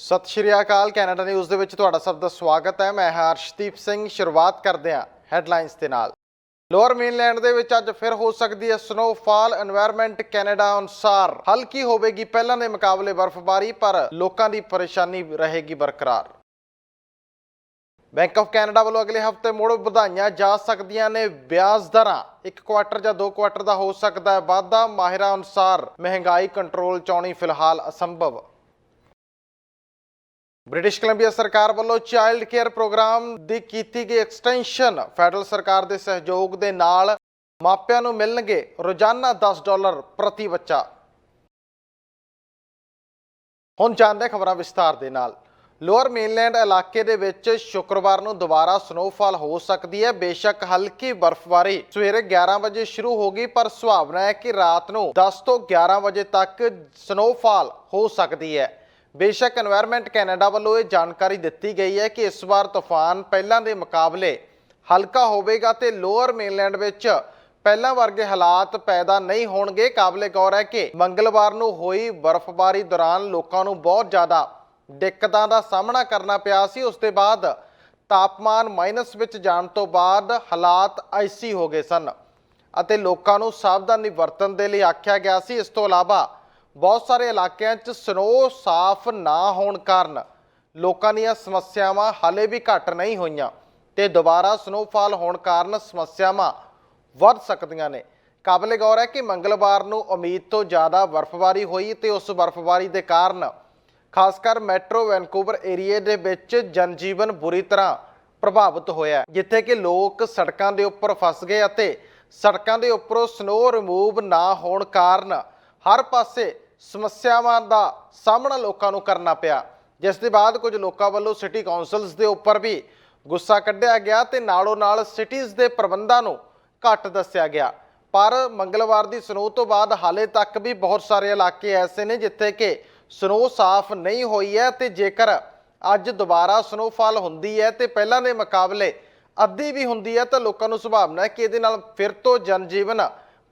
सत श्री अकाल। Canada news ਦੇ ਵਿੱਚ ਤੁਹਾਡਾ ਸਭ ਦਾ ਸਵਾਗਤ ਹੈ। ਮੈਂ ਹਰਸ਼ਦੀਪ ਸਿੰਘ। ਸ਼ੁਰੂਆਤ ਕਰਦੇ ਹਾਂ ਹੈਡਲਾਈਨਸ ਦੇ ਨਾਲ। ਲੋਅਰ ਮੇਨਲੈਂਡ ਦੇ ਵਿੱਚ ਅੱਜ ਫਿਰ ਹੋ ਸਕਦੀ ਹੈ ਸਨੋਫਾਲ। এনवायरमेंट ਕੈਨੇਡਾ ਅਨੁਸਾਰ ਹਲਕੀ ਹੋਵੇਗੀ ਪਹਿਲਾਂ ਦੇ ਮੁਕਾਬਲੇ ਬਰਫ਼ਬਾਰੀ, ਪਰ ਲੋਕਾਂ ਦੀ ਪਰੇਸ਼ਾਨੀ ਰਹੇਗੀ ਬਰਕਰਾਰ। बैंक ऑफ कैनेडा वालों अगले हफ्ते मुड़ ਵਧਾਈਆਂ जा सकदियां ने ब्याज दरां। 1 क्वार्टर ਜਾਂ 2 क्वार्टर ਦਾ ਹੋ ਸਕਦਾ ਹੈ ਵਾਧਾ। ਮਾਹਿਰਾਂ ਅਨੁਸਾਰ महंगाई कंट्रोल ਚਾਉਣੀ ਫਿਲਹਾਲ ਅਸੰਭਵ। ब्रिटिश कोलंबिया सरकार वालों चाइल्ड केयर प्रोग्राम की कीती गई एक्सटेंशन। फैडरल सरकार के सहयोग के नाल मापियां नूं मिलणगे रोजाना $10 प्रति बच्चा। हुण जानदे खबरां विस्तार दे नाल। लोअर मेनलैंड इलाके दे विच शुक्रवार नूं दोबारा स्नोफॉल हो सकती है। बेशक हल्की बर्फबारी सवेरे 11 बजे शुरू होगी, पर सुभावना है कि रात नूं 10 तो 11 बजे तक स्नोफॉल हो सकती है। बेशक एनवायरमेंट कैनेडा वालों ये जानकारी दी गई है कि इस बार तूफान पहलों के मुकाबले हल्का होगा तो लोअर मेनलैंड विच पहलों वर्गे हालात पैदा नहीं होणगे। काबिले गौर है कि मंगलवार नूं होई बर्फबारी दौरान लोगों नूं बहुत ज़्यादा दिक्कतों का सामना करना पिया सी। उस दे बाद तापमान माइनस विच जाण तो बाद हालात आइसी हो गए सन अते लोगों नूं सावधानी वरतण दे लई आख्या गया सी। इस तो इलावा बहुत सारे इलाकों स्नो साफ ना होने कारण लोगों दी समस्यावां हाले भी घट नहीं हुई ते दोबारा स्नोफॉल होने कारण समस्यावां वध सकदियां ने। काबिले गौर है कि मंगलवार नूं उम्मीद तो ज़्यादा बर्फबारी हुई ते उस बर्फबारी के कारण खासकर मैट्रो वैनकूवर एरिए दे विच जनजीवन बुरी तरह प्रभावित होया, जिथे कि लोग सड़कों के उपर फस गए अते सड़कों के उपरों स्नो रिमूव ना होने कारण हर पासे समस्यावां का सामना लोगों को करना पिया, जिस दे बाद कुछ लोगों वालों सिटी कौंसल्स के उपर भी गुस्सा कढ़िया गया ते नालों नाल सिटीज़ के प्रबंधों नूं घट दस्या गया। पर मंगलवार की स्नो तो बाद हाले तक भी बहुत सारे इलाके ऐसे ने जिथे कि स्नो साफ नहीं हुई है ते जेकर अज दोबारा स्नोफॉल हुंदी है तो पहलां दे मुकाबले अद्धी भी हुंदी है तो लोगों को संभावना है कि इहदे नाल फिर तो जनजीवन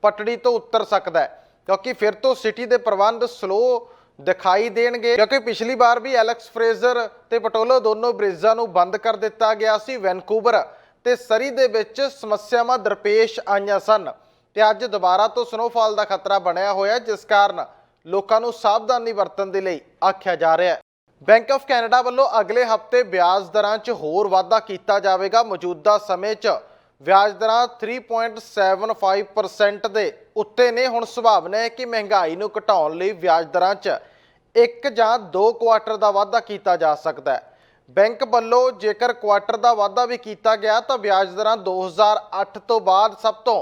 पटड़ी तो उतर सकता है, क्योंकि फिर तो सिटी के प्रबंध स्लो दिखाई देणगे। क्योंकि पिछली बार भी एलेक्स फ्रेजर ते पटोलो दोनों ब्रिजां नूं बंद कर दिता गया सी। वैनकूवर ते सरी दे विच समस्यावां दरपेश आईयां सन ते अज दोबारा तो स्नोफॉल का खतरा बनया होया, जिस कारण लोगों को सावधानी वरतण दे लई आख्या जा रहा है। बैंक ऑफ कैनेडा वालों अगले हफ्ते ब्याज दरां च होर वाधा कीता जावेगा। मौजूदा समय च ब्याज दरां 3.75% के उत्ते ने। हुण संभावना है कि महंगाई नूं घटाउण लई ब्याज दरां च 1 जां 2 क्वार्टर का वाधा कीता जा सकता है। बैंक वालों जेकर क्वार्टर का वाधा भी किया गया तो ब्याज दरां 2008 तो बाद सब तो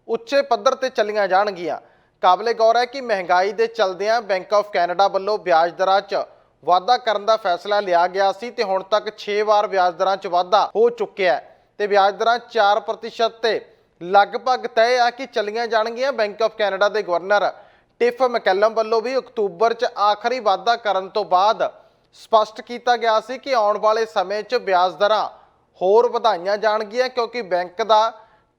उच्चे पद्धर ते चलियां जाणगियां। काबिले गौर है कि महंगाई के चलदियां बैंक ऑफ कैनेडा वालों ब्याज दरां च वाधा करने का फैसला लिया गया सी ते हुण तक 6 वार ब्याज दरां च वाधा हो चुकिया है ते ब्याज दरां 4% ते लगभग तय है कि चलियां जाणगियां। बैंक ऑफ कैनेडा के गवर्नर टिफ मैकैलम वालों भी अक्तूबर च आखिरी वाधा करने तो बाद स्पष्ट किया गया सी कि आने वाले समय च ब्याज दरां होर वधाईयां जाणगियां, क्योंकि बैंक का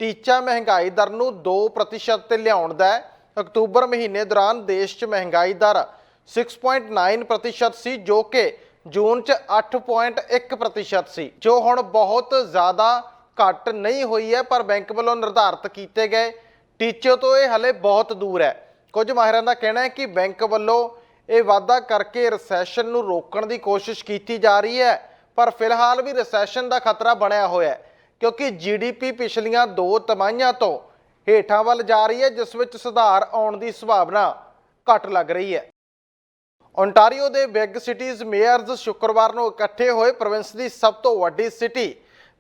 टीचा महंगाई दर नूं 2% ते लियाउण दा है। अक्तूबर महीने दौरान देश च महंगाई दर 6.9% सी, जो कि जून च 8.1% सी, जो हुण बहुत ज़्यादा घट नहीं हुई है। पर बैंक वालों निर्धारित किए गए टीचे तो ये हले बहुत दूर है। कुछ माहिरां दा कहना है कि बैंक वालों ये वाधा करके रिसैशन नूं रोकण दी कोशिश की जा रही है, पर फिलहाल भी रिसैशन का खतरा बनया होया है, क्योंकि GDP पिछलियां 2 तिमाहियां तो हेठां वल जा रही है, जिस विच सुधार आउण दी संभावना घट लग रही है। ओंटारियो के बिग सिटीज़ मेयर्स शुक्रवार को इकट्ठे होए। प्रोविंस की सब तो वड्डी सिटी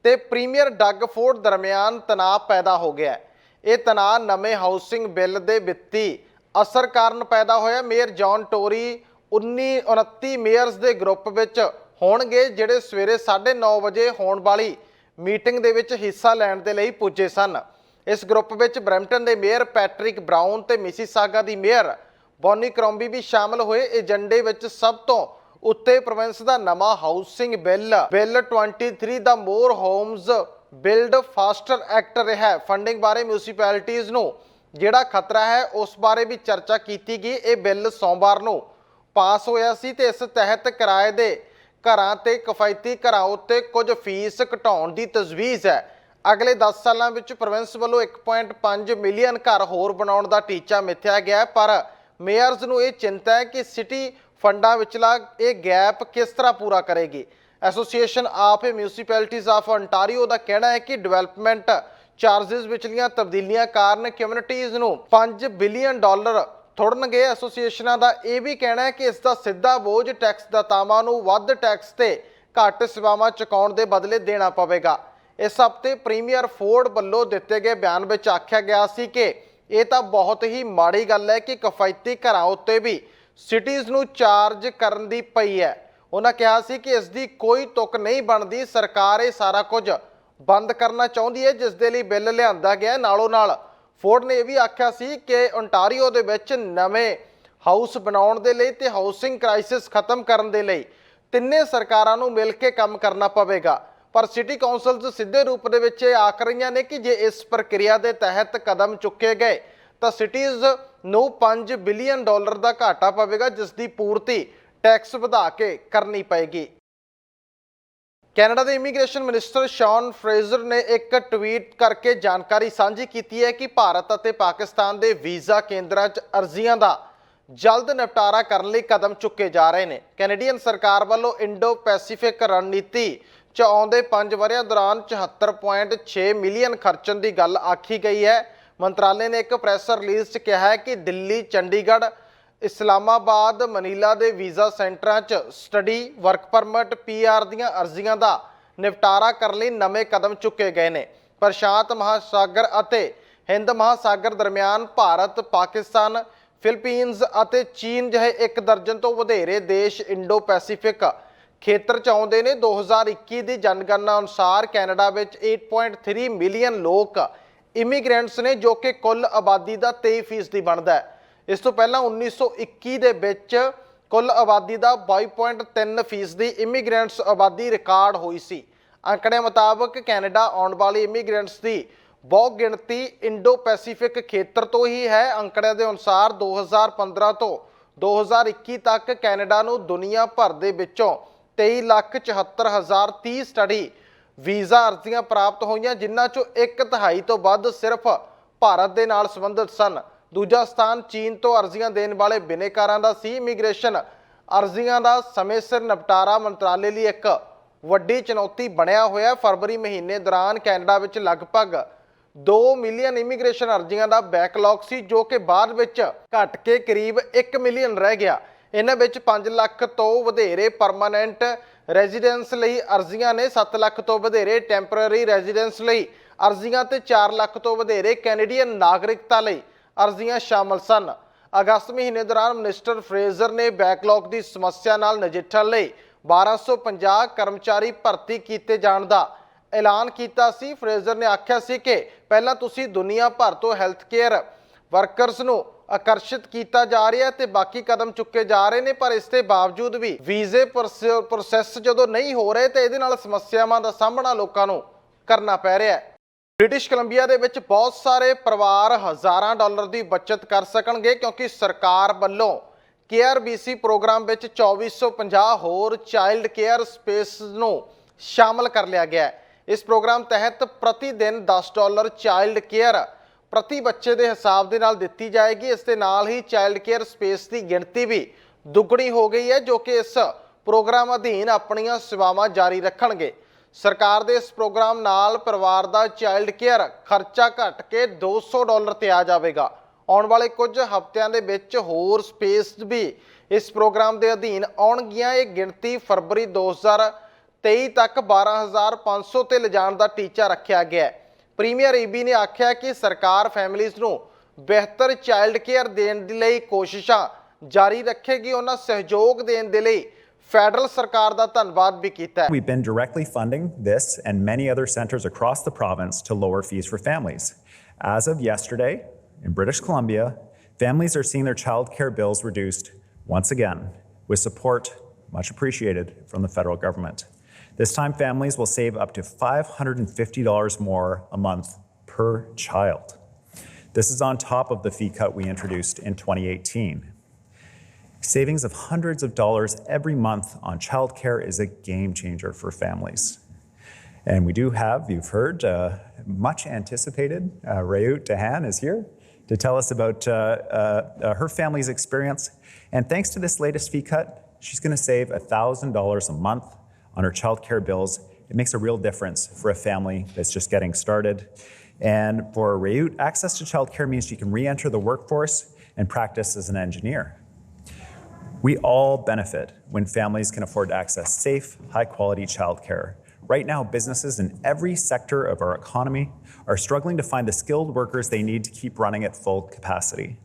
ते प्रीमियर डग फोर्ड दरमियान तनाव पैदा हो गया है। ये तनाव नवे हाउसिंग बिल के वित्ती असर कारण पैदा होया। मेयर जॉन टोरी 29 मेयर्स के ग्रुप विच होणगे, जिहड़े सवेरे 9:30 बजे होण वाली मीटिंग दे विच हिस्सा लैण दे लई पुजे सन। इस ग्रुप विच ब्रैम्पटन के मेयर पैट्रिक ब्राउन ते मिसिसागा की मेयर बॉनी क्रॉम्बी भी शामिल हुए। एजेंडे विच सब तो उत्ते प्रोविंस का नवा housing bill 23 the more homes build faster act रहा है। फंडिंग बारे म्यूनसिपैलिटीज़ नूं जिहड़ा खतरा है उस बारे भी चर्चा की गई। ये बिल सोमवार नूं ਪਾਸ ਹੋਇਆ ਸੀ ਤੇ ਇਸ ਤਹਿਤ ਕਿਰਾਏ ਦੇ ਘਰਾਂ ਤੇ ਕਿਫਾਇਤੀ ਘਰਾਂ ਉੱਤੇ ਕੁਝ ਫੀਸ ਘਟਾਉਣ ਦੀ ਤਜਵੀਜ਼ ਹੈ। ਅਗਲੇ 10 ਸਾਲਾਂ ਵਿੱਚ ਪ੍ਰੋਵਿੰਸ ਵੱਲੋਂ 1.5 ਮਿਲੀਅਨ ਘਰ ਹੋਰ ਬਣਾਉਣ ਦਾ ਟੀਚਾ ਮਿੱਥਿਆ ਗਿਆ ਹੈ, ਪਰ ਮੇਅਰਜ਼ ਨੂੰ ਇਹ ਚਿੰਤਾ ਹੈ ਕਿ ਸਿਟੀ ਫੰਡਾਂ ਵਿਚਲਾ ਇਹ ਗੈਪ ਕਿਸ ਤਰ੍ਹਾਂ ਪੂਰਾ ਕਰੇਗੀ। Association of municipalities of ontario ਦਾ ਕਹਿਣਾ ਹੈ ਕਿ ਡਿਵੈਲਪਮੈਂਟ ਚਾਰजेस ਵਿਚਲੀਆਂ ਤਬਦੀਲੀਆਂ ਕਾਰਨ ਕਮਿਊਨਿਟੀਜ਼ ਨੂੰ $5 ਬਿਲੀਅਨ ਥੋੜਨਗੇ। ਐਸੋਸੀਏਸ਼ਨਾਂ ਦਾ ਇਹ ਵੀ ਕਹਿਣਾ ਹੈ ਕਿ ਇਸ ਦਾ ਸਿੱਧਾ ਬੋਝ ਟੈਕਸ ਦਾਤਾਵਾਂ ਨੂੰ ਵੱਧ ਟੈਕਸ ਤੇ ਘੱਟ ਸੇਵਾਵਾਂ ਚੁਕਾਉਣ ਦੇ ਬਦਲੇ ਦੇਣਾ ਪਵੇਗਾ। ਇਸ ਹਫ਼ਤੇ ਪ੍ਰੀਮੀਅਰ ਫੋਰਡ ਵੱਲੋਂ ਦਿੱਤੇ ਗਏ ਬਿਆਨ ਵਿੱਚ ਆਖਿਆ ਗਿਆ ਸੀ ਕਿ ਇਹ ਤਾਂ ਬਹੁਤ ਹੀ ਮਾੜੀ ਗੱਲ ਹੈ ਕਿ ਕਿਫਾਇਤੀ ਘਰਾਂ ਉੱਤੇ ਵੀ ਸਿਟੀਜ਼ ਨੂੰ ਚਾਰਜ ਕਰਨ ਦੀ ਪਈ ਹੈ। ਉਹਨਾਂ ਕਿਹਾ ਸੀ ਕਿ ਇਸ ਦੀ ਕੋਈ ਤੁਕ ਨਹੀਂ ਬਣਦੀ। ਸਰਕਾਰ ਇਹ ਸਾਰਾ ਕੁਝ ਬੰਦ ਕਰਨਾ ਚਾਹੁੰਦੀ ਹੈ, ਜਿਸ ਦੇ ਲਈ ਬਿੱਲ ਲਿਆਂਦਾ ਗਿਆ। ਨਾਲੋਂ ਨਾਲ ਫੋਰਡ ਨੇ ਇਹ ਵੀ ਆਖਿਆ ਸੀ ਕਿ ontario ਦੇ ਵਿੱਚ ਨਵੇਂ ਹਾਊਸ ਬਣਾਉਣ ਦੇ ਲਈ ਤੇ ਹਾਊਸਿੰਗ ਕ੍ਰਾਈਸਿਸ ਖਤਮ ਕਰਨ ਦੇ ਲਈ ਤਿੰਨੇ ਸਰਕਾਰਾਂ ਨੂੰ ਮਿਲ ਕੇ ਕੰਮ ਕਰਨਾ ਪਵੇਗਾ। ਪਰ ਸਿਟੀ ਕਾਉਂਸਲਸ ਸਿੱਧੇ ਰੂਪ ਦੇ ਵਿੱਚ ਇਹ ਆਖ ਰਹੀਆਂ ਨੇ ਕਿ ਜੇ ਇਸ ਪ੍ਰਕਿਰਿਆ ਦੇ ਤਹਿਤ ਕਦਮ ਚੁੱਕੇ ਗਏ ਤਾਂ ਸਿਟੀਜ਼ ਨੂੰ $5 ਬਿਲੀਅਨ ਦਾ ਘਾਟਾ ਪਵੇਗਾ, ਜਿਸ ਦੀ ਪੂਰਤੀ ਟੈਕਸ ਵਧਾ ਕੇ ਕਰਨੀ ਪਏਗੀ। ਕੈਨੇਡਾ ਦੇ ਇਮੀਗ੍ਰੇਸ਼ਨ ਮਿਨਿਸਟਰ ਸ਼ੌਨ ਫਰੇਜ਼ਰ ਨੇ ਇੱਕ ਟਵੀਟ ਕਰਕੇ ਜਾਣਕਾਰੀ ਸਾਂਝੀ ਕੀਤੀ ਹੈ ਕਿ ਭਾਰਤ ਅਤੇ ਪਾਕਿਸਤਾਨ ਦੇ ਵੀਜ਼ਾ ਕੇਂਦਰਾਂ 'ਚ ਅਰਜ਼ੀਆਂ ਦਾ ਜਲਦ ਨਿਪਟਾਰਾ ਕਰਨ ਲਈ ਕਦਮ ਚੁੱਕੇ ਜਾ ਰਹੇ ਨੇ। ਕੈਨੇਡੀਅਨ ਸਰਕਾਰ ਵੱਲੋਂ ਇੰਡੋ ਪੈਸੀਫਿਕ ਰਣਨੀਤੀ 'ਚ ਆਉਂਦੇ 5 ਵਰ੍ਹਿਆਂ ਦੌਰਾਨ 74.6 ਮਿਲੀਅਨ ਖਰਚਣ ਦੀ ਗੱਲ ਆਖੀ ਗਈ ਹੈ। ਮੰਤਰਾਲੇ ਨੇ ਇੱਕ ਪ੍ਰੈਸ ਰਿਲੀਜ਼ 'ਚ ਕਿਹਾ ਹੈ ਕਿ ਦਿੱਲੀ, ਚੰਡੀਗੜ੍ਹ, ਇਸਲਾਮਾਬਾਦ, ਮਨੀਲਾ ਦੇ ਵੀਜ਼ਾ ਸੈਂਟਰਾਂ 'ਚ ਸਟੱਡੀ, ਵਰਕ ਪਰਮਿਟ, PR ਦੀਆਂ ਅਰਜ਼ੀਆਂ ਦਾ ਨਿਪਟਾਰਾ ਕਰਨ ਲਈ ਨਵੇਂ ਕਦਮ ਚੁੱਕੇ ਗਏ ਨੇ। ਪ੍ਰਸ਼ਾਂਤ ਮਹਾਸਾਗਰ ਅਤੇ ਹਿੰਦ ਮਹਾਸਾਗਰ ਦਰਮਿਆਨ ਭਾਰਤ, ਪਾਕਿਸਤਾਨ, ਫਿਲੀਪੀਨਜ਼ ਅਤੇ ਚੀਨ ਜਿਹੇ 1 ਦਰਜਨ ਤੋਂ ਵਧੇਰੇ ਦੇਸ਼ ਇੰਡੋ ਪੈਸੀਫਿਕ ਖੇਤਰ 'ਚ ਆਉਂਦੇ ਨੇ। 2021 ਦੀ ਜਨਗਣਨਾ ਅਨੁਸਾਰ ਕੈਨੇਡਾ ਵਿੱਚ 8.3 ਮਿਲੀਅਨ ਲੋਕ ਇਮੀਗ੍ਰੈਂਟਸ ਨੇ, ਜੋ ਕਿ ਕੁੱਲ ਆਬਾਦੀ ਦਾ 23% ਬਣਦਾ ਹੈ। ਇਸ ਤੋਂ ਪਹਿਲਾਂ 1921 ਦੇ ਵਿੱਚ ਕੁੱਲ ਆਬਾਦੀ ਦਾ 22.3% ਇਮੀਗ੍ਰੈਂਟਸ ਆਬਾਦੀ ਰਿਕਾਰਡ ਹੋਈ ਸੀ। ਅੰਕੜਿਆਂ ਮੁਤਾਬਕ ਕੈਨੇਡਾ ਆਉਣ ਵਾਲੇ ਇਮੀਗ੍ਰੈਂਟਸ ਦੀ ਬਹੁਤ ਗਿਣਤੀ ਇੰਡੋ ਪੈਸੀਫਿਕ ਖੇਤਰ ਤੋਂ ਹੀ ਹੈ। ਅੰਕੜਿਆਂ ਦੇ ਅਨੁਸਾਰ 2015 ਤੋਂ 2021 ਤੱਕ ਕੈਨੇਡਾ ਨੂੰ ਦੁਨੀਆ ਭਰ ਦੇ ਵਿੱਚੋਂ 23,74,030 ਸਟੱਡੀ ਵੀਜ਼ਾ ਅਰਜ਼ੀਆਂ ਪ੍ਰਾਪਤ ਹੋਈਆਂ, ਜਿਨ੍ਹਾਂ ਚੋਂ 1/3 ਤੋਂ ਵੱਧ ਸਿਰਫ ਭਾਰਤ ਦੇ ਨਾਲ ਸੰਬੰਧਿਤ ਸਨ। ਦੂਜਾ ਸਥਾਨ ਚੀਨ ਤੋਂ ਅਰਜ਼ੀਆਂ ਦੇਣ ਵਾਲੇ ਬਿਨੇਕਾਰਾਂ ਦਾ ਸੀ। ਇਮੀਗ੍ਰੇਸ਼ਨ ਅਰਜ਼ੀਆਂ ਦਾ ਸਮੇਂ ਸਿਰ ਨਿਪਟਾਰਾ ਮੰਤਰਾਲੇ ਲਈ ਇੱਕ ਵੱਡੀ ਚੁਣੌਤੀ ਬਣਿਆ ਹੋਇਆ। ਫਰਵਰੀ ਮਹੀਨੇ ਦੌਰਾਨ ਕੈਨੇਡਾ ਵਿੱਚ ਲਗਭਗ 2 ਮਿਲੀਅਨ ਇਮੀਗ੍ਰੇਸ਼ਨ ਅਰਜ਼ੀਆਂ ਦਾ ਬੈਕਲੌਗ ਸੀ, ਜੋ ਕਿ ਬਾਅਦ ਵਿੱਚ ਘਟ ਕੇ ਕਰੀਬ 1 ਮਿਲੀਅਨ ਰਹਿ ਗਿਆ। ਇਹਨਾਂ ਵਿੱਚ 5 ਲੱਖ ਤੋਂ ਵਧੇਰੇ ਪਰਮਾਨੈਂਟ ਰੈਜ਼ੀਡੈਂਸ ਲਈ ਅਰਜ਼ੀਆਂ ਨੇ, 7 ਲੱਖ ਤੋਂ ਵਧੇਰੇ ਟੈਂਪਰੇਰੀ ਰੈਜ਼ੀਡੈਂਸ ਲਈ ਅਰਜ਼ੀਆਂ ਤੇ 4 ਲੱਖ ਤੋਂ ਵਧੇਰੇ ਕੈਨੇਡੀਅਨ ਨਾਗਰਿਕਤਾ ਲਈ ਅਰਜ਼ੀਆਂ ਸ਼ਾਮਲ ਸਨ। ਅਗਸਤ ਮਹੀਨੇ ਦੌਰਾਨ ਮਿਨਿਸਟਰ ਫਰੇਜ਼ਰ ਨੇ ਬੈਕਲੌਗ ਦੀ ਸਮੱਸਿਆ ਨਾਲ ਨਜਿੱਠਣ ਲਈ 1250 ਕਰਮਚਾਰੀ ਭਰਤੀ ਕੀਤੇ ਜਾਣ ਦਾ ਐਲਾਨ ਕੀਤਾ ਸੀ। ਫਰੇਜ਼ਰ ਨੇ ਆਖਿਆ ਸੀ ਕਿ ਪਹਿਲਾਂ ਤੁਸੀਂ ਦੁਨੀਆ ਭਰ ਤੋਂ ਹੈਲਥ ਕੇਅਰ ਵਰਕਰਸ ਨੂੰ ਆਕਰਸ਼ਿਤ ਕੀਤਾ ਜਾ ਰਿਹਾ ਹੈ ਤੇ ਬਾਕੀ ਕਦਮ ਚੁੱਕੇ ਜਾ ਰਹੇ ਨੇ, ਪਰ ਇਸ ਦੇ ਬਾਵਜੂਦ ਵੀ ਵੀਜ਼ੇ ਪ੍ਰੋਸੈਸ ਜਦੋਂ ਨਹੀਂ ਹੋ ਰਹੇ ਤੇ ਇਹਦੇ ਨਾਲ ਸਮੱਸਿਆਵਾਂ ਦਾ ਸਾਹਮਣਾ ਲੋਕਾਂ ਨੂੰ ਕਰਨਾ ਪੈ ਰਿਹਾ ਹੈ। ਬ੍ਰਿਟਿਸ਼ ਕੋਲੰਬੀਆ ਦੇ ਵਿੱਚ ਬਹੁਤ ਸਾਰੇ ਪਰਿਵਾਰ ਹਜ਼ਾਰਾਂ ਡਾਲਰ ਦੀ ਬਚਤ ਕਰ ਸਕਣਗੇ, ਕਿਉਂਕਿ ਸਰਕਾਰ ਵੱਲੋਂ KRBC ਪ੍ਰੋਗਰਾਮ ਵਿੱਚ 2450 ਹੋਰ ਚਾਈਲਡ ਕੇਅਰ ਸਪੇਸ ਨੂੰ ਸ਼ਾਮਲ ਕਰ ਲਿਆ ਗਿਆ ਹੈ। ਇਸ ਪ੍ਰੋਗਰਾਮ ਤਹਿਤ ਪ੍ਰਤੀ ਦਿਨ $10 ਚਾਈਲਡ ਕੇਅਰ ਪ੍ਰਤੀ ਬੱਚੇ ਦੇ ਹਿਸਾਬ ਦੇ ਨਾਲ ਦਿੱਤੀ ਜਾਏਗੀ। ਇਸ ਦੇ ਨਾਲ ਹੀ ਚਾਈਲਡ ਕੇਅਰ ਸਪੇਸ ਦੀ ਗਿਣਤੀ ਵੀ ਦੁੱਗਣੀ ਹੋ ਗਈ ਹੈ, ਜੋ ਕਿ ਇਸ ਪ੍ਰੋਗਰਾਮ ਅਧੀਨ ਆਪਣੀਆਂ ਸੇਵਾਵਾਂ ਜਾਰੀ ਰੱਖਣਗੇ। ਸਰਕਾਰ ਦੇ ਇਸ ਪ੍ਰੋਗਰਾਮ ਨਾਲ ਪਰਿਵਾਰ ਦਾ ਚਾਈਲਡ ਕੇਅਰ ਖਰਚਾ ਘਟ ਕੇ $200 ਤੇ ਆ ਜਾਵੇਗਾ। ਆਉਣ ਵਾਲੇ ਕੁਝ ਹਫ਼ਤਿਆਂ ਦੇ ਵਿੱਚ ਹੋਰ ਸਪੇਸ ਵੀ ਇਸ ਪ੍ਰੋਗਰਾਮ ਦੇ ਅਧੀਨ ਆਉਣਗੀਆਂ। ਇਹ ਗਿਣਤੀ ਫਰਵਰੀ 2023 ਤੱਕ 12,500 ਤੇ ਲਿਜਾਣ ਦਾ ਟੀਚਾ ਰੱਖਿਆ ਗਿਆ ਹੈ। ਪ੍ਰੀਮੀਅਰ ਈਬੀ ਨੇ ਆਖਿਆ ਕਿ ਸਰਕਾਰ ਫੈਮਿਲੀਜ਼ ਨੂੰ ਬਿਹਤਰ ਚਾਈਲਡ ਕੇਅਰ ਦੇਣ ਦੇ ਲਈ ਕੋਸ਼ਿਸ਼ਾਂ ਜਾਰੀ ਰੱਖੇਗੀ। ਉਹਨਾਂ ਸਹਿਯੋਗ ਦੇਣ ਦੇ ਲਈ ਫੈਡਰਲ ਸਰਕਾਰ ਦਾ ਧੰਨਵਾਦ ਵੀ ਕੀਤਾ ਹੈ। We've been directly funding this and many other centers across the province to lower fees for families. As of yesterday, in British Columbia, families are seeing their child care bills reduced once again, with support much appreciated from the federal government. This time, families will save up to $550 more a month per child. This is on top of the fee cut we introduced in 2018. Savings of hundreds of dollars every month on childcare is a game changer for families. And we do have, you've heard, much anticipated, Rayut Dahan is here to tell us about her family's experience. And thanks to this latest fee cut, she's going to save $1,000 a month on her childcare bills. It makes a real difference for a family that's just getting started. And for Rayut, access to childcare means she can re-enter the workforce and practice as an engineer. We all benefit when families can afford to access safe, high-quality childcare. Right now, businesses in every sector of our economy are struggling to find the skilled workers they need to keep running at full capacity.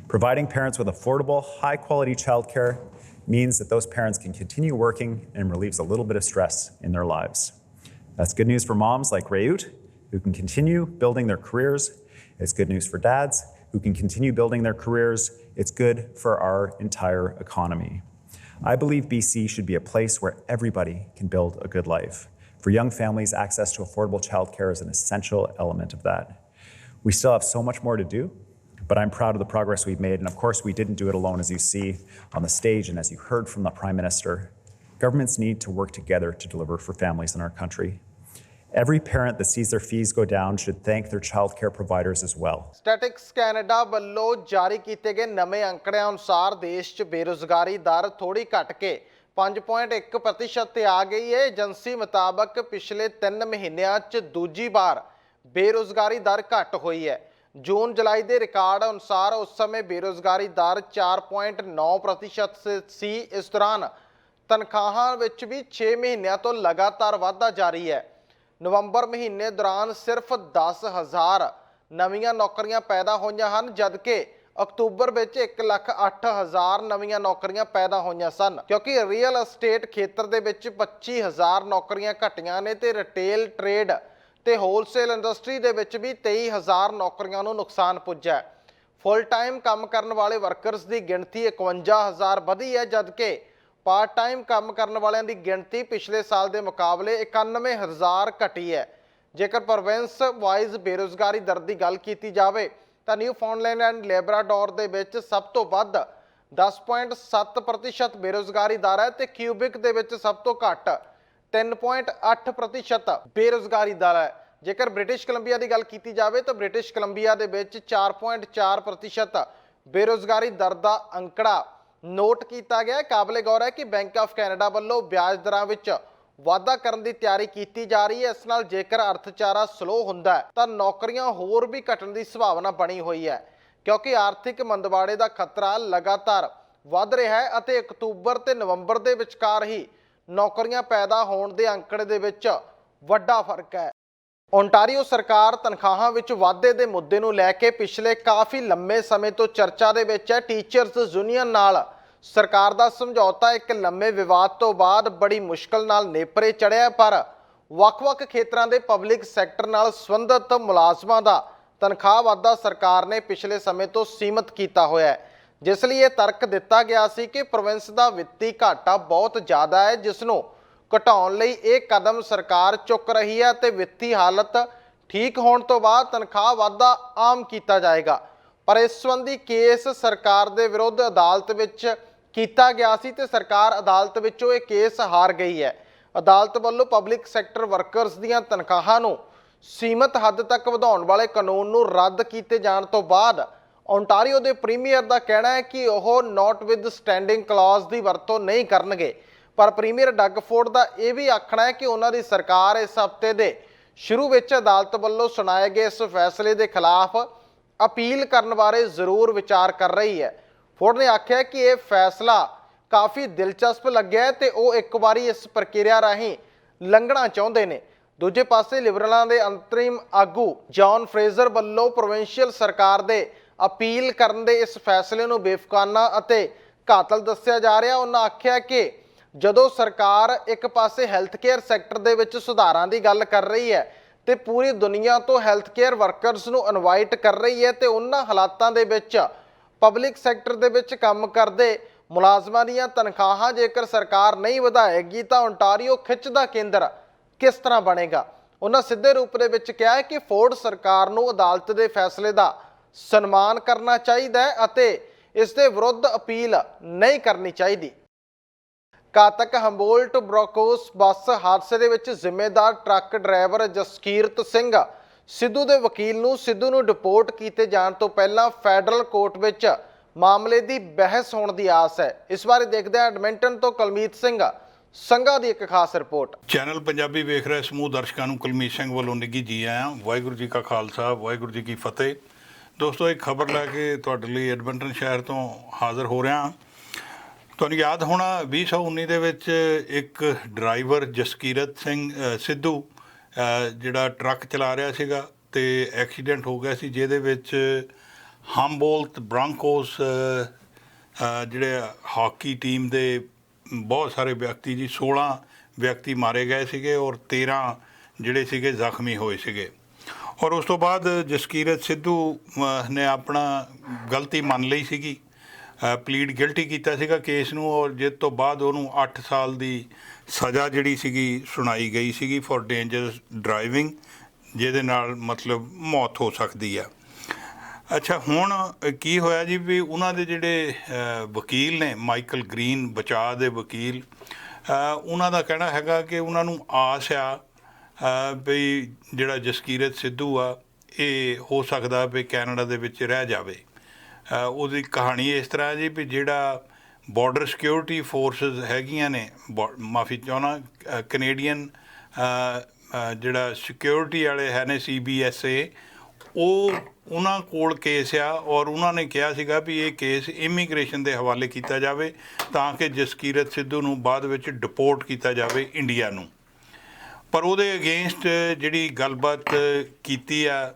Providing parents with affordable, high-quality childcare means that those parents can continue working and relieves a little bit of stress in their lives. That's good news for moms like Rayut, who can continue building their careers. It's good news for dads, who can continue building their careers. It's good for our entire economy. I believe BC should be a place where everybody can build a good life. For young families, access to affordable childcare is an essential element of that. We still have so much more to do, but I'm proud of the progress we've made. And of course, we didn't do it alone, as you see on the stage and as you heard from the Prime Minister. Governments need to work together to deliver for families in our country. Every parent that sees their fees go down should thank their childcare providers as well. Statics Canada ਵੱਲੋਂ ਜਾਰੀ ਕੀਤੇ ਗਏ ਨਵੇਂ ਅੰਕੜਿਆਂ ਅਨੁਸਾਰ ਦੇਸ਼ 'ਚ ਬੇਰੁਜ਼ਗਾਰੀ ਦਰ ਥੋੜੀ ਘਟ ਕੇ 5.1% ਤੇ ਆ ਗਈ ਹੈ। ਏਜੰਸੀ ਮੁਤਾਬਕ ਪਿਛਲੇ 3 ਮਹੀਨਿਆਂ 'ਚ ਦੂਜੀ ਵਾਰ ਬੇਰੁਜ਼ਗਾਰੀ ਦਰ ਘਟ ਹੋਈ ਹੈ। ਜੂਨ ਜੁਲਾਈ ਦੇ ਰਿਕਾਰਡ ਅਨੁਸਾਰ ਉਸ ਸਮੇਂ ਬੇਰੁਜ਼ਗਾਰੀ ਦਰ 4.9% ਸੀ। ਇਸ ਦੌਰਾਨ ਤਨਖਾਹਾਂ ਵਿੱਚ ਵੀ 6 ਮਹੀਨਿਆਂ ਤੋਂ ਲਗਾਤਾਰ ਵਾਧਾ ਜਾਰੀ ਹੈ। ਨਵੰਬਰ ਮਹੀਨੇ ਦੌਰਾਨ ਸਿਰਫ 10,000 ਨਵੀਆਂ ਨੌਕਰੀਆਂ ਪੈਦਾ ਹੋਈਆਂ ਹਨ, ਜਦਕਿ ਅਕਤੂਬਰ ਵਿੱਚ 1,08,000 ਨਵੀਆਂ ਨੌਕਰੀਆਂ ਪੈਦਾ ਹੋਈਆਂ ਸਨ। ਕਿਉਂਕਿ ਰੀਅਲ ਅਸਟੇਟ ਖੇਤਰ ਦੇ ਵਿੱਚ 25,000 ਨੌਕਰੀਆਂ ਘਟੀਆਂ ਨੇ ਤੇ ਰਿਟੇਲ ਟ੍ਰੇਡ ਤੇ ਹੋਲਸੇਲ ਇੰਡਸਟਰੀ ਦੇ ਵਿੱਚ ਵੀ 23,000 ਨੌਕਰੀਆਂ ਨੂੰ ਨੁਕਸਾਨ ਪੁੱਜਾ। ਫੁੱਲ ਟਾਈਮ ਕੰਮ ਕਰਨ ਵਾਲੇ ਵਰਕਰਸ ਦੀ ਗਿਣਤੀ 51,000 ਵਧੀ ਹੈ, ਜਦਕਿ ਪਾਰਟ ਟਾਈਮ ਕੰਮ ਕਰਨ ਵਾਲਿਆਂ ਦੀ ਗਿਣਤੀ ਪਿਛਲੇ ਸਾਲ ਦੇ ਮੁਕਾਬਲੇ 91,000 ਘਟੀ ਹੈ। ਜੇਕਰ ਪ੍ਰੋਵਿੰਸ ਵਾਈਜ਼ ਬੇਰੁਜ਼ਗਾਰੀ ਦਰ ਦੀ ਗੱਲ ਕੀਤੀ ਜਾਵੇ ਤਾਂ ਨਿਊਫਾਊਂਡਲੈਂਡ ਐਂਡ ਲੈਬਰਾਡੋਰ ਦੇ ਵਿੱਚ ਸਭ ਤੋਂ ਵੱਧ 10.7% ਬੇਰੁਜ਼ਗਾਰੀ ਦਰ ਹੈ ਤੇ ਕਿਊਬਿਕ ਦੇ ਵਿੱਚ ਸਭ ਤੋਂ ਘੱਟ 3.8% ਬੇਰੁਜ਼ਗਾਰੀ ਦਰ ਹੈ। ਜੇਕਰ ਬ੍ਰਿਟਿਸ਼ ਕੋਲੰਬੀਆ ਦੀ ਗੱਲ ਕੀਤੀ ਜਾਵੇ ਤਾਂ ਬ੍ਰਿਟਿਸ਼ ਕੋਲੰਬੀਆ ਦੇ ਵਿੱਚ 4.4% ਬੇਰੁਜ਼ਗਾਰੀ ਦਰ ਦਾ ਅੰਕੜਾ ਨੋਟ ਕੀਤਾ ਗਿਆ। ਕਾਬਲੇ ਗੌਰ ਹੈ ਕਿ ਬੈਂਕ ਆਫ ਕੈਨੇਡਾ ਵੱਲੋਂ ਵਿਆਜ ਦਰਾਂ ਵਿੱਚ ਵਾਧਾ ਕਰਨ ਦੀ ਤਿਆਰੀ ਕੀਤੀ ਜਾ ਰਹੀ ਹੈ। ਇਸ ਨਾਲ ਜੇਕਰ ਅਰਥਚਾਰਾ ਸਲੋ ਹੁੰਦਾ ਹੈ ਤਾਂ ਨੌਕਰੀਆਂ ਹੋਰ ਵੀ ਘਟਣ ਦੀ ਸੰਭਾਵਨਾ ਬਣੀ ਹੋਈ ਹੈ, ਕਿਉਂਕਿ ਆਰਥਿਕ ਮੰਦਵਾੜੇ ਦਾ ਖਤਰਾ ਲਗਾਤਾਰ ਵੱਧ ਰਿਹਾ ਹੈ ਅਤੇ ਅਕਤੂਬਰ ਤੇ ਨਵੰਬਰ ਦੇ ਵਿਚਕਾਰ ਹੀ ਨੌਕਰੀਆਂ ਪੈਦਾ ਹੋਣ ਦੇ ਅੰਕੜੇ ਦੇ ਵਿੱਚ ਵੱਡਾ ਫਰਕ ਹੈ। ਓਨਟਾਰੀਓ ਸਰਕਾਰ ਤਨਖਾਹਾਂ ਵਿੱਚ ਵਾਧੇ ਦੇ ਮੁੱਦੇ ਨੂੰ ਲੈ ਕੇ ਪਿਛਲੇ ਕਾਫੀ ਲੰਮੇ ਸਮੇਂ ਤੋਂ ਚਰਚਾ ਦੇ ਵਿੱਚ ਹੈ। ਟੀਚਰਸ ਯੂਨੀਅਨ ਨਾਲ ਸਰਕਾਰ ਦਾ ਸਮਝੌਤਾ ਇੱਕ ਲੰਮੇ ਵਿਵਾਦ ਤੋਂ ਬਾਅਦ ਬੜੀ ਮੁਸ਼ਕਲ ਨਾਲ ਨੇਪਰੇ ਚੜ੍ਹਿਆ, ਪਰ ਵੱਖ-ਵੱਖ ਖੇਤਰਾਂ ਦੇ ਪਬਲਿਕ ਸੈਕਟਰ ਨਾਲ ਸੰਬੰਧਿਤ ਮੁਲਾਜ਼ਮਾਂ ਦਾ ਤਨਖਾਹ ਵਾਧਾ ਸਰਕਾਰ ਨੇ ਪਿਛਲੇ ਸਮੇਂ ਤੋਂ ਸੀਮਤ ਕੀਤਾ ਹੋਇਆ ਹੈ, ਜਿਸ ਲਈ ਇਹ ਤਰਕ ਦਿੱਤਾ ਗਿਆ ਸੀ ਕਿ ਪ੍ਰੋਵਿੰਸ ਦਾ ਵਿੱਤੀ ਘਾਟਾ ਬਹੁਤ ਜ਼ਿਆਦਾ ਹੈ, ਜਿਸ ਨੂੰ ਘਟਾਉਣ ਲਈ ਇਹ ਕਦਮ ਸਰਕਾਰ ਚੁੱਕ ਰਹੀ ਹੈ ਤੇ ਵਿੱਤੀ ਹਾਲਤ ਠੀਕ ਹੋਣ ਤੋਂ ਬਾਅਦ ਤਨਖਾਹ ਵਾਧਾ ਆਮ ਕੀਤਾ ਜਾਏਗਾ। ਪਰ ਇਸ ਸੰਬੰਧੀ ਕੇਸ ਸਰਕਾਰ ਦੇ ਵਿਰੁੱਧ ਅਦਾਲਤ ਵਿੱਚ ਕੀਤਾ ਗਿਆ ਸੀ ਤੇ ਸਰਕਾਰ ਅਦਾਲਤ ਵਿੱਚੋਂ ਇਹ ਕੇਸ ਹਾਰ ਗਈ ਹੈ। ਅਦਾਲਤ ਵੱਲੋਂ ਪਬਲਿਕ ਸੈਕਟਰ ਵਰਕਰਸ ਦੀਆਂ ਤਨਖਾਹਾਂ ਨੂੰ ਸੀਮਤ ਹੱਦ ਤੱਕ ਵਧਾਉਣ ਵਾਲੇ ਕਾਨੂੰਨ ਨੂੰ ਰੱਦ ਕੀਤੇ ਜਾਣ ਤੋਂ ਬਾਅਦ ਓਨਟਾਰੀਓ ਦੇ ਪ੍ਰੀਮੀਅਰ ਦਾ ਕਹਿਣਾ ਹੈ ਕਿ ਉਹ ਨੋਟ ਵਿਦ ਸਟੈਂਡਿੰਗ ਕਲੌਜ਼ ਦੀ ਵਰਤੋਂ ਨਹੀਂ ਕਰਨਗੇ। ਪਰ ਪ੍ਰੀਮੀਅਰ ਡਗ ਫੋਰਡ ਦਾ ਇਹ ਵੀ ਆਖਣਾ ਹੈ ਕਿ ਉਹਨਾਂ ਦੀ ਸਰਕਾਰ ਇਸ ਹਫ਼ਤੇ ਦੇ ਸ਼ੁਰੂ ਵਿੱਚ ਅਦਾਲਤ ਵੱਲੋਂ ਸੁਣਾਏ ਗਏ ਇਸ ਫੈਸਲੇ ਦੇ ਖਿਲਾਫ ਅਪੀਲ ਕਰਨ ਬਾਰੇ ਜ਼ਰੂਰ ਵਿਚਾਰ ਕਰ ਰਹੀ ਹੈ। ਫੋਰਡ ਨੇ ਆਖਿਆ ਕਿ ਇਹ ਫੈਸਲਾ ਕਾਫੀ ਦਿਲਚਸਪ ਲੱਗਿਆ ਤੇ ਉਹ ਇੱਕ ਵਾਰੀ ਇਸ ਪ੍ਰਕਿਰਿਆ ਰਾਹੀਂ ਲੰਘਣਾ ਚਾਹੁੰਦੇ ਨੇ। ਦੂਜੇ ਪਾਸੇ ਲਿਬਰਲਾਂ ਦੇ ਅੰਤਰਿਮ ਆਗੂ ਜੌਨ ਫਰੇਜ਼ਰ ਵੱਲੋਂ ਪ੍ਰੋਵਿੰਸ਼ੀਅਲ ਸਰਕਾਰ ਦੇ ਅਪੀਲ ਕਰਨ ਦੇ ਇਸ ਫੈਸਲੇ ਨੂੰ ਬੇਫੁਕਾਨਾ ਅਤੇ ਘਾਤਲ ਦੱਸਿਆ ਜਾ ਰਿਹਾ। ਉਹਨਾਂ ਆਖਿਆ ਕਿ ਜਦੋਂ ਸਰਕਾਰ ਇੱਕ ਪਾਸੇ ਹੈਲਥ ਕੇਅਰ ਸੈਕਟਰ ਦੇ ਵਿੱਚ ਸੁਧਾਰਾਂ ਦੀ ਗੱਲ ਕਰ ਰਹੀ ਹੈ ਤੇ ਪੂਰੀ ਦੁਨੀਆ ਤੋਂ ਹੈਲਥ ਕੇਅਰ ਵਰਕਰਸ ਨੂੰ ਇਨਵਾਈਟ ਕਰ ਰਹੀ ਹੈ ਤੇ ਉਹਨਾਂ ਹਾਲਾਤਾਂ ਦੇ ਵਿੱਚ ਪਬਲਿਕ ਸੈਕਟਰ ਦੇ ਵਿੱਚ ਕੰਮ ਕਰਦੇ ਮੁਲਾਜ਼ਮਾਂ ਦੀਆਂ ਤਨਖਾਹਾਂ ਜੇਕਰ ਸਰਕਾਰ ਨਹੀਂ ਵਧਾਏਗੀ ਤਾਂ ਓਨਟਾਰੀਓ ਖਿੱਚ ਦਾ ਕੇਂਦਰ ਕਿਸ ਤਰ੍ਹਾਂ ਬਣੇਗਾ। ਉਹਨਾਂ ਸਿੱਧੇ ਰੂਪ ਦੇ ਵਿੱਚ ਕਿਹਾ ਹੈ ਕਿ ਫੋਰਡ ਸਰਕਾਰ ਨੂੰ ਅਦਾਲਤ ਦੇ ਫੈਸਲੇ ਦਾ ਸਨਮਾਨ ਕਰਨਾ ਚਾਹੀਦਾ ਹੈ ਅਤੇ ਇਸ ਦੇ ਵਿਰੁੱਧ ਅਪੀਲ ਨਹੀਂ ਕਰਨੀ ਚਾਹੀਦੀ। ਕਾਤਕ ਹੰਬੋਲਟ ਬ੍ਰੋਕੋਸ ਬੱਸ ਹਾਦਸੇ ਦੇ ਵਿੱਚ ਜ਼ਿੰਮੇਦਾਰ ਟਰੱਕ ਡਰਾਈਵਰ ਜਸਕੀਰਤ ਸਿੰਘ ਸਿੱਧੂ ਦੇ ਵਕੀਲ ਨੂੰ ਸਿੱਧੂ ਨੂੰ ਡਿਪੋਰਟ ਕੀਤੇ ਜਾਣ ਤੋਂ ਪਹਿਲਾਂ ਫੈਡਰਲ ਕੋਰਟ ਵਿੱਚ ਮਾਮਲੇ ਦੀ ਬਹਿਸ ਹੋਣ ਦੀ ਆਸ ਹੈ। ਇਸ ਬਾਰੇ ਦੇਖਦੇ ਹਾਂ ਐਡਮਿੰਟਨ ਤੋਂ ਕੁਲਮੀਤ ਸਿੰਘ ਸੰਘਾ ਦੀ ਇੱਕ ਖਾਸ ਰਿਪੋਰਟ। ਚੈਨਲ ਪੰਜਾਬੀ ਵੇਖ ਰਹੇ ਸਮੂਹ ਦਰਸ਼ਕਾਂ ਨੂੰ ਕੁਲਮੀਤ ਸਿੰਘ ਵੱਲੋਂ ਨਿੱਘੀ ਜੀ ਆਇਆਂ। ਵਾਹਿਗੁਰੂ ਜੀ ਕਾ ਖਾਲਸਾ, ਵਾਹਿਗੁਰੂ ਜੀ ਕੀ ਫਤਿਹ। ਦੋਸਤੋ, ਇੱਕ ਖਬਰ ਲੈ ਕੇ ਤੁਹਾਡੇ ਲਈ ਐਡਮਿੰਟਨ ਸ਼ਹਿਰ ਤੋਂ ਹਾਜ਼ਰ ਹੋ ਰਿਹਾ। ਤੁਹਾਨੂੰ ਯਾਦ ਹੋਣਾ 2019 ਦੇ ਵਿੱਚ ਇੱਕ ਡਰਾਈਵਰ ਜਸਕੀਰਤ ਸਿੰਘ ਸਿੱਧੂ ਜਿਹੜਾ ਟਰੱਕ ਚਲਾ ਰਿਹਾ ਸੀਗਾ ਤੇ ਐਕਸੀਡੈਂਟ ਹੋ ਗਿਆ ਸੀ, ਜਿਹਦੇ ਵਿੱਚ ਹੰਬੋਲਟ ਬ੍ਰਾਂਕੋਸ ਜਿਹੜੇ ਹਾਕੀ ਟੀਮ ਦੇ ਬਹੁਤ ਸਾਰੇ ਵਿਅਕਤੀ ਜੀ 16 ਵਿਅਕਤੀ ਮਾਰੇ ਗਏ ਸੀਗੇ ਔਰ 13 ਜਿਹੜੇ ਸੀਗੇ ਜ਼ਖਮੀ ਹੋਏ ਸੀਗੇ। ਔਰ ਉਸ ਤੋਂ ਬਾਅਦ ਜਸਕੀਰਤ ਸਿੱਧੂ ਨੇ ਆਪਣਾ ਗਲਤੀ ਮੰਨ ਲਈ ਸੀਗੀ, ਪਲੀਡ ਗਿਲਟੀ ਕੀਤਾ ਸੀਗਾ ਕੇਸ ਨੂੰ, ਔਰ ਜਿਸ ਤੋਂ ਬਾਅਦ ਉਹਨੂੰ 8 ਸਾਲ ਦੀ ਸਜ਼ਾ ਜਿਹੜੀ ਸੀਗੀ ਸੁਣਾਈ ਗਈ ਸੀਗੀ ਫॉर ਡੇਂਜਰਸ ਡਰਾਈਵਿੰਗ, ਜਿਹਦੇ ਨਾਲ ਮਤਲਬ ਮੌਤ ਹੋ ਸਕਦੀ ਆ। ਅੱਛਾ, ਹੁਣ ਕੀ ਹੋਇਆ ਜੀ ਵੀ ਉਹਨਾਂ ਦੇ ਜਿਹੜੇ ਵਕੀਲ ਨੇ ਮਾਈਕਲ ਗ੍ਰੀਨ, ਬਚਾਅ ਦੇ ਵਕੀਲ, ਉਹਨਾਂ ਦਾ ਕਹਿਣਾ ਹੈਗਾ ਕਿ ਉਹਨਾਂ ਨੂੰ ਆਸ ਆ ਵੀ ਜਿਹੜਾ ਜਸਕੀਰਤ ਸਿੱਧੂ ਆ ਇਹ ਹੋ ਸਕਦਾ ਵੀ ਕੈਨੇਡਾ ਦੇ ਵਿੱਚ ਰਹਿ ਜਾਵੇ। ਉਹਦੀ ਕਹਾਣੀ ਇਸ ਤਰ੍ਹਾਂ ਜੀ ਵੀ ਜਿਹੜਾ ਬਾਰਡਰ ਸਿਕਿਉਰਿਟੀ ਫੋਰਸਿਸ ਹੈਗੀਆਂ ਨੇ, ਮਾਫੀ ਚਾਹੁੰਦਾ, ਕੈਨੇਡੀਅਨ ਜਿਹੜਾ ਸਿਕਿਉਰਿਟੀ ਵਾਲੇ ਹੈ ਨੇ CBSA, ਉਹ ਉਹਨਾਂ ਕੋਲ ਕੇਸ ਆ ਔਰ ਉਹਨਾਂ ਨੇ ਕਿਹਾ ਸੀਗਾ ਵੀ ਇਹ ਕੇਸ ਇਮੀਗ੍ਰੇਸ਼ਨ ਦੇ ਹਵਾਲੇ ਕੀਤਾ ਜਾਵੇ ਤਾਂ ਕਿ ਜਸਕੀਰਤ ਸਿੱਧੂ ਨੂੰ ਬਾਅਦ ਵਿੱਚ ਡਿਪੋਰਟ ਕੀਤਾ ਜਾਵੇ ਇੰਡੀਆ ਨੂੰ। ਪਰ ਉਹਦੇ ਅਗੇਂਸਟ ਜਿਹੜੀ ਗੱਲਬਾਤ ਕੀਤੀ ਆ,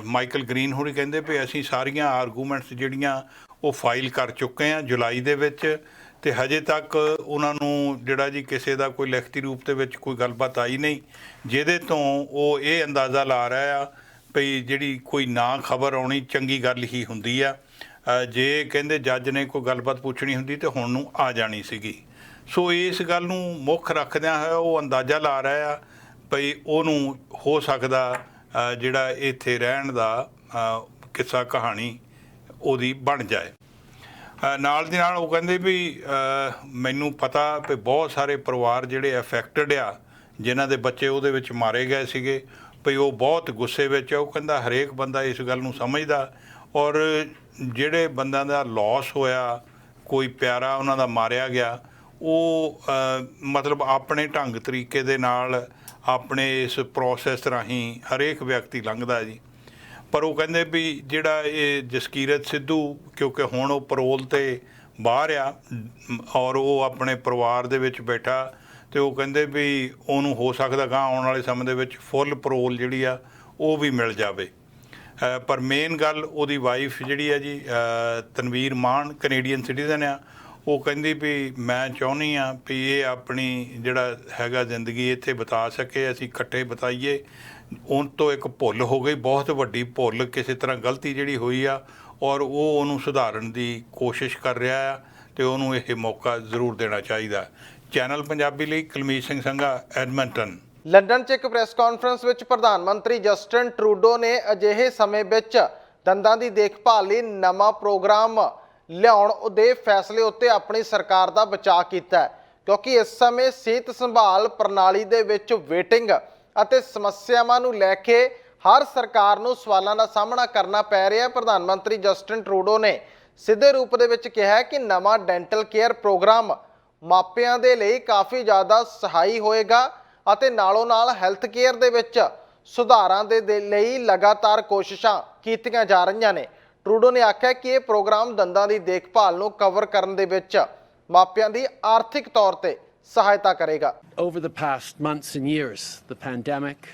ਮਾਈਕਲ ਗ੍ਰੀਨ ਹੋਣੀ ਕਹਿੰਦੇ ਵੀ ਅਸੀਂ ਸਾਰੀਆਂ ਆਰਗੂਮੈਂਟਸ ਜਿਹੜੀਆਂ ਉਹ ਫਾਈਲ ਕਰ ਚੁੱਕੇ ਹਾਂ ਜੁਲਾਈ ਦੇ ਵਿੱਚ, ਤੇ ਹਜੇ ਤੱਕ ਉਹਨਾਂ ਨੂੰ ਜਿਹੜਾ ਜੀ ਕਿਸੇ ਦਾ ਕੋਈ ਲਿਖਤੀ ਰੂਪ ਦੇ ਵਿੱਚ ਕੋਈ ਗੱਲਬਾਤ ਆਈ ਨਹੀਂ, ਜਿਹਦੇ ਤੋਂ ਉਹ ਇਹ ਅੰਦਾਜ਼ਾ ਲਾ ਰਿਹਾ ਆ ਭਈ ਜਿਹੜੀ ਕੋਈ ਨਾ ਖਬਰ ਆਉਣੀ ਚੰਗੀ ਗੱਲ ਹੀ ਹੁੰਦੀ ਆ। ਜੇ ਕਹਿੰਦੇ ਜੱਜ ਨੇ ਕੋਈ ਗੱਲਬਾਤ ਪੁੱਛਣੀ ਹੁੰਦੀ ਤੇ ਹੁਣ ਨੂੰ ਆ ਜਾਣੀ ਸੀਗੀ। ਸੋ ਇਸ ਗੱਲ ਨੂੰ ਮੁੱਖ ਰੱਖਦਿਆਂ ਹੋਇਆ ਉਹ ਅੰਦਾਜ਼ਾ ਲਾ ਰਿਹਾ ਆ ਭਈ ਉਹਨੂੰ ਹੋ ਸਕਦਾ ਜਿਹੜਾ ਇੱਥੇ ਰਹਿਣ ਦਾ ਕਿੱਸਾ ਕਹਾਣੀ ਉਹਦੀ ਬਣ ਜਾਏ। ਨਾਲ ਦੀ ਨਾਲ ਉਹ ਕਹਿੰਦੇ ਵੀ ਮੈਨੂੰ ਪਤਾ ਵੀ ਬਹੁਤ ਸਾਰੇ ਪਰਿਵਾਰ ਜਿਹੜੇ ਅਫੈਕਟਡ ਆ, ਜਿਨ੍ਹਾਂ ਦੇ ਬੱਚੇ ਉਹਦੇ ਵਿੱਚ ਮਾਰੇ ਗਏ ਸੀਗੇ, ਭਈ ਉਹ ਬਹੁਤ ਗੁੱਸੇ ਵਿੱਚ ਆ। ਉਹ ਕਹਿੰਦਾ ਹਰੇਕ ਬੰਦਾ ਇਸ ਗੱਲ ਨੂੰ ਸਮਝਦਾ, ਔਰ ਜਿਹੜੇ ਬੰਦਿਆਂ ਦਾ ਲਾਸ ਹੋਇਆ, ਕੋਈ ਪਿਆਰਾ ਉਹਨਾਂ ਦਾ ਮਾਰਿਆ ਗਿਆ, ਉਹ ਮਤਲਬ ਆਪਣੇ ਢੰਗ ਤਰੀਕੇ ਦੇ ਨਾਲ ਆਪਣੇ ਇਸ ਪ੍ਰੋਸੈਸ ਰਾਹੀਂ ਹਰੇਕ ਵਿਅਕਤੀ ਲੰਘਦਾ ਜੀ। ਪਰ ਉਹ ਕਹਿੰਦੇ ਵੀ ਜਿਹੜਾ ਇਹ ਜਸਕੀਰਤ ਸਿੱਧੂ, ਕਿਉਂਕਿ ਹੁਣ ਉਹ ਪਰੋਲ 'ਤੇ ਬਾਹਰ ਆ ਔਰ ਉਹ ਆਪਣੇ ਪਰਿਵਾਰ ਦੇ ਵਿੱਚ ਬੈਠਾ, ਤੇ ਉਹ ਕਹਿੰਦੇ ਵੀ ਉਹਨੂੰ ਹੋ ਸਕਦਾ ਗਾਂ ਆਉਣ ਵਾਲੇ ਸਮੇਂ ਦੇ ਵਿੱਚ ਫੁੱਲ ਪਰੋਲ ਜਿਹੜੀ ਆ ਉਹ ਵੀ ਮਿਲ ਜਾਵੇ। ਪਰ ਮੇਨ ਗੱਲ ਉਹਦੀ ਵਾਈਫ ਜਿਹੜੀ ਆ ਜੀ ਤਨਵੀਰ ਮਾਨ, ਕੈਨੇਡੀਅਨ ਸਿਟੀਜ਼ਨ ਆ, ਉਹ ਕਹਿੰਦੀ ਵੀ ਮੈਂ ਚਾਹੁੰਦੀ ਹਾਂ ਵੀ ਇਹ ਆਪਣੀ ਜਿਹੜਾ ਹੈਗਾ ਜ਼ਿੰਦਗੀ ਇੱਥੇ ਬਿਤਾ ਸਕੇ, ਅਸੀਂ ਇਕੱਠੇ ਬਿਤਾਈਏ। ਉਹ ਤੋਂ ਇੱਕ ਭੁੱਲ ਹੋ ਗਈ, ਬਹੁਤ ਵੱਡੀ ਭੁੱਲ, ਕਿਸੇ ਤਰ੍ਹਾਂ ਗਲਤੀ ਜਿਹੜੀ ਹੋਈ ਆ, ਔਰ ਉਹ ਉਹਨੂੰ ਸੁਧਾਰਨ ਦੀ ਕੋਸ਼ਿਸ਼ ਕਰ ਰਿਹਾ ਆ ਤੇ ਉਹਨੂੰ ਇਹ ਮੌਕਾ ਜ਼ਰੂਰ ਦੇਣਾ ਚਾਹੀਦਾ। ਚੈਨਲ ਪੰਜਾਬੀ ਲਈ ਕੁਲਮੀਤ ਸਿੰਘ ਸੰਘਾ, ਐਡਮਿੰਟਨ। ਲੰਡਨ 'ਚ ਇੱਕ ਪ੍ਰੈਸ ਕਾਨਫਰੰਸ ਵਿੱਚ ਪ੍ਰਧਾਨ ਮੰਤਰੀ ਜਸਟਿਨ ਟਰੂਡੋ ਨੇ ਅਜਿਹੇ ਸਮੇਂ ਵਿੱਚ ਦੰਦਾਂ ਦੀ ਦੇਖਭਾਲ ਲਈ ਨਵਾਂ ਪ੍ਰੋਗਰਾਮ ਲਿਆਉਣ ਦੇ ਫੈਸਲੇ ਉੱਤੇ ਆਪਣੀ ਸਰਕਾਰ ਦਾ ਬਚਾਅ ਕੀਤਾ, ਕਿਉਂਕਿ ਇਸ ਸਮੇਂ ਸਿਹਤ ਸੰਭਾਲ ਪ੍ਰਣਾਲੀ ਦੇ ਵਿੱਚ ਵੇਟਿੰਗ ਅਤੇ ਸਮੱਸਿਆਵਾਂ ਨੂੰ ਲੈ ਕੇ ਹਰ ਸਰਕਾਰ ਨੂੰ ਸਵਾਲਾਂ ਦਾ ਸਾਹਮਣਾ ਕਰਨਾ ਪੈ ਰਿਹਾ ਹੈ। ਪ੍ਰਧਾਨ ਮੰਤਰੀ ਜਸਟਿਨ ਟਰੂਡੋ ਨੇ ਸਿੱਧੇ ਰੂਪ ਦੇ ਵਿੱਚ ਕਿਹਾ ਕਿ ਨਵਾਂ ਡੈਂਟਲ ਕੇਅਰ ਪ੍ਰੋਗਰਾਮ ਮਾਪਿਆਂ ਦੇ ਲਈ ਕਾਫੀ ਜ਼ਿਆਦਾ ਸਹਾਈ ਹੋਏਗਾ ਅਤੇ ਨਾਲੋਂ ਨਾਲ ਹੈਲਥ ਕੇਅਰ ਦੇ ਵਿੱਚ ਸੁਧਾਰਾਂ ਦੇ ਲਈ ਲਗਾਤਾਰ ਕੋਸ਼ਿਸ਼ਾਂ ਕੀਤੀਆਂ ਜਾ ਰਹੀਆਂ ਨੇ। ਟਰੂਡੋ ਨੇ ਆਖਿਆ ਕਿ ਇਹ ਪ੍ਰੋਗਰਾਮ ਦੰਦਾਂ ਦੀ ਦੇਖਭਾਲ ਨੂੰ ਕਵਰ ਕਰਨ ਦੇ ਵਿੱਚ ਮਾਪਿਆਂ ਦੀ ਆਰਥਿਕ ਤੌਰ ਤੇ ਸਹਾਇਤਾ ਕਰੇਗਾ। Over the past months and years, the pandemic,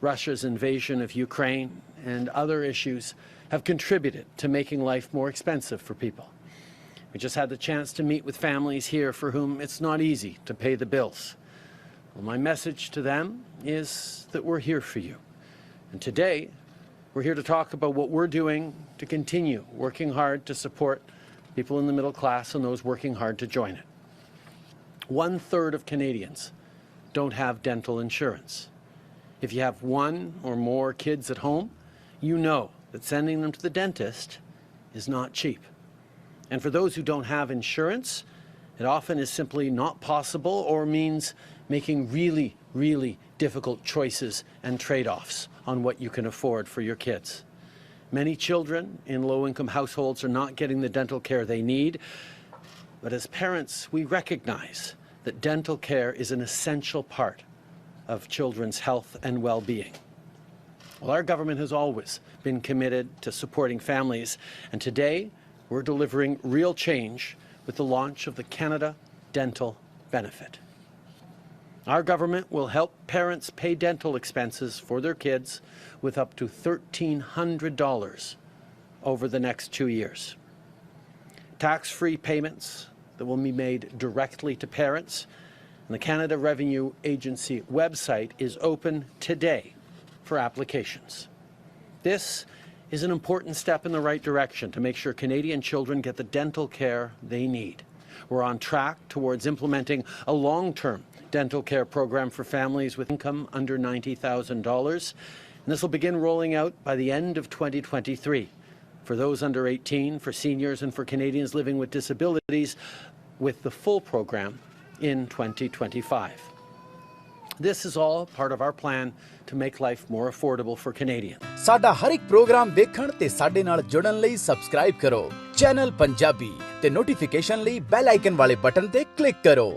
Russia's invasion of Ukraine, and other issues have contributed to making life more expensive for people. We just had the chance to meet with families here for whom it's not easy to pay the bills. Well, my message to them is that we're here for you. And today, we're here to talk about what we're doing to continue working hard to support people in the middle class and those working hard to join it. 1/3 of Canadians don't have dental insurance. If you have one or more kids at home, you know that sending them to the dentist is not cheap. And for those who don't have insurance, it often is simply not possible or means making really, really difficult choices and trade-offs on what you can afford for your kids. Many children in low-income households are not getting the dental care they need, but as parents, we recognize that dental care is an essential part of children's health and well-being. Well, our government has always been committed to supporting families, and today we're delivering real change with the launch of the Canada Dental Benefit. Our government will help parents pay dental expenses for their kids with up to $1,300 over the next 2 years. Tax-free payments that will be made directly to parents, and the Canada Revenue Agency website is open today for applications. This is an important step in the right direction to make sure Canadian children get the dental care they need. We're on track towards implementing a long-term dental care program for families with income under $90,000. And this will begin rolling out by the end of 2023 for those under 18, for seniors, and for Canadians living with disabilities, with the full program in 2025. This is all part of our plan to make life more affordable for Canadians. ਸਾਡਾ ਹਰ ਇੱਕ programme ਵੇਖਣ ਤੇ ਸਾਡੇ ਨਾਲ ਜੁੜਨ ਲਈ subscribe ਕਰੋ channel Punjabi ਤੇ ਨੋਟੀਫਿਕੇਸ਼ਨ ਲਈ ਬੈਲ ਆਈਕਨ ਵਾਲੇ ਬਟਨ ਤੇ ਕਲਿੱਕ ਕਰੋ।